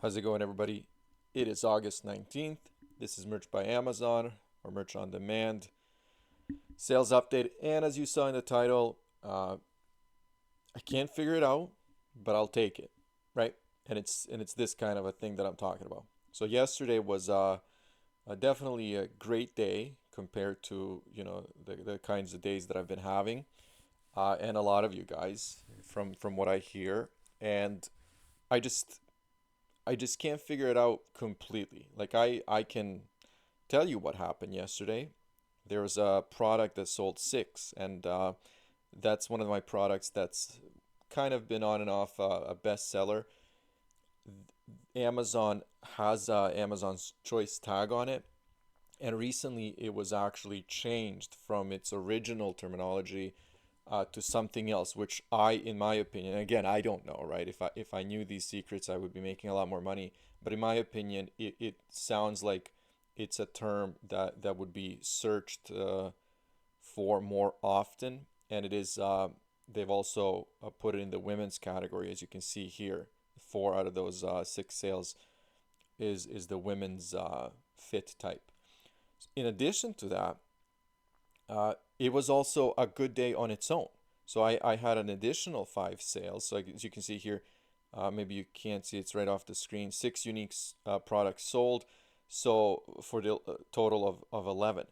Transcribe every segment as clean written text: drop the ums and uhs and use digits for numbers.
How's it going, everybody? It is August 19th. This is Merch by Amazon or Merch on Demand sales update. And as you saw in the title, I can't figure it out, but I'll take it, right? And it's this kind of a thing that I'm talking about. So yesterday was definitely a great day compared to the kinds of days that I've been having, and a lot of you guys from what I hear. And I just I just can't figure it out completely. Like I can tell you what happened yesterday. There was a product that sold six, and that's one of my products that's kind of been on and off a bestseller. Amazon has Amazon's Choice tag on it, and recently it was actually changed from its original terminology to something else, which in my opinion, again, I don't know, right? If I knew these secrets, I would be making a lot more money. But in my opinion, it sounds like it's a term that would be searched for more often, and it is. They've also put it in the women's category, as you can see here. Four out of those six sales is the women's fit type. In addition to that, it was also a good day on its own. So I had an additional five sales. So as you can see here, maybe you can't see, it's right off the screen. Six unique products sold. So for the total of 11.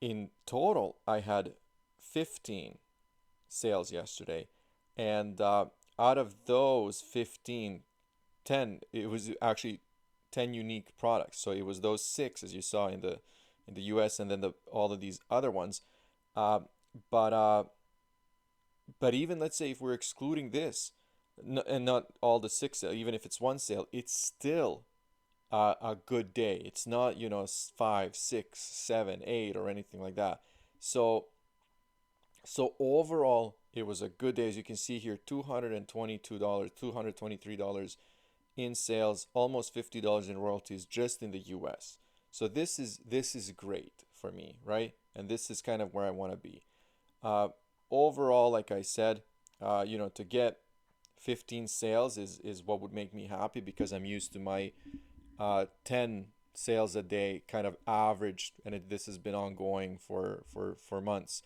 In total, I had 15 sales yesterday. And out of those 15, 10, it was actually 10 unique products. So it was those six, as you saw in the US, and then all of these other ones. Uh, but uh, but even let's say if we're excluding this, and not all the six sale, even if it's one sale, it's still a good day. It's not, five, six, seven, eight, or anything like that. So so overall, it was a good day. As you can see here, $222, $223 in sales, almost $50 in royalties just in the US. So this is great for me, right? And this is kind of where I want to be. Uh, Overall, like I said, to get 15 sales is what would make me happy because I'm used to my 10 sales a day kind of average, and this has been ongoing for months.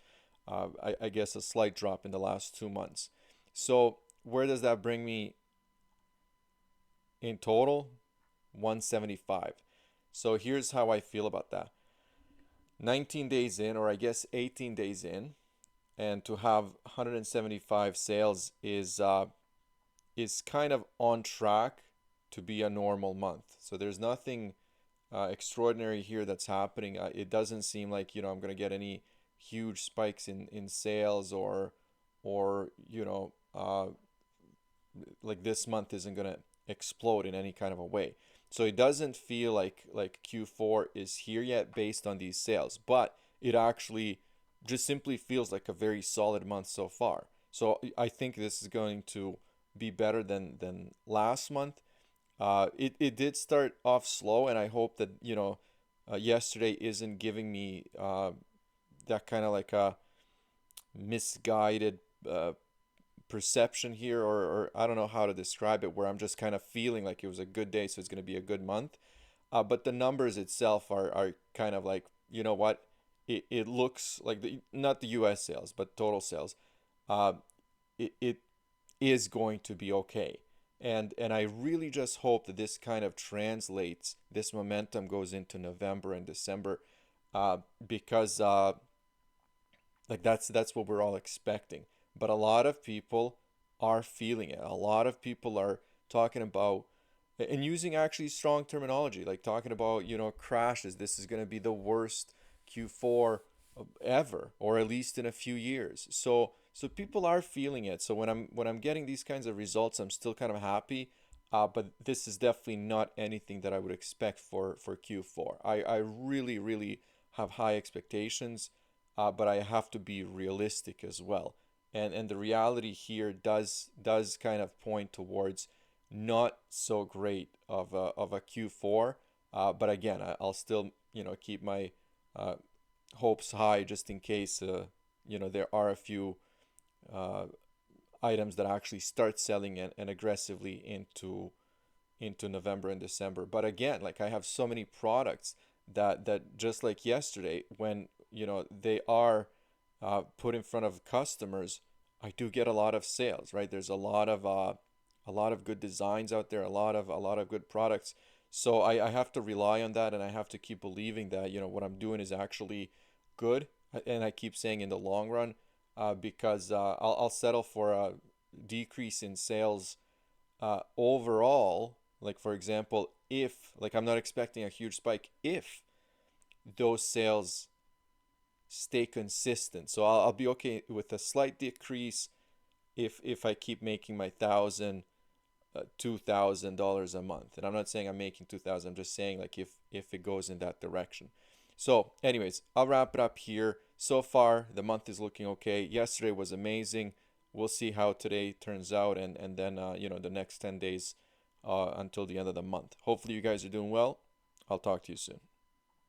I guess a slight drop in the last 2 months. So where does that bring me in total? 175. So here's how I feel about that. 19 days in, or I guess 18 days in, and to have 175 sales is kind of on track to be a normal month. So there's nothing extraordinary here that's happening. It doesn't seem like I'm gonna get any huge spikes in sales or like this month isn't gonna explode in any kind of a way. So it doesn't feel like Q4 is here yet based on these sales, but it actually just simply feels like a very solid month so far. So I think this is going to be better than last month. It did start off slow, and I hope that yesterday isn't giving me that kind of like a misguided perception here, or I don't know how to describe it, where I'm just kind of feeling like it was a good day, so it's going to be a good month. But the numbers itself are kind of like, you know what? It looks like not the US sales, but total sales. Uh, it is going to be okay. And I really just hope that this kind of translates, this momentum goes into November and December, because like that's what we're all expecting. But a lot of people are feeling it. A lot of people are talking about and using actually strong terminology, like talking about, crashes. This is going to be the worst Q4 ever, or at least in a few years. So people are feeling it. So when I'm getting these kinds of results, I'm still kind of happy. But this is definitely not anything that I would expect for Q4. I really really have high expectations, but I have to be realistic as well. And the reality here does kind of point towards not so great of a Q4. But again, I'll still keep my uh, hopes high just in case there are a few uh, items that actually start selling and aggressively into into November and December. But again, like I have so many products that just like yesterday, when they are put in front of customers, I do get a lot of sales, right? There's a lot of good designs out there, a lot of good products. So I have to rely on that, and I have to keep believing that what I'm doing is actually good. And I keep saying in the long run, because I'll settle for a decrease in sales overall. Like for example, if like I'm not expecting a huge spike, if those sales stay consistent. So I'll be okay with a slight decrease if I keep making my $2,000 a month. And I'm not saying I'm making 2,000. I'm just saying like if it goes in that direction. So, anyways, I'll wrap it up here. So far, the month is looking okay. Yesterday was amazing. We'll see how today turns out, and then the next 10 days until the end of the month. Hopefully, you guys are doing well. I'll talk to you soon.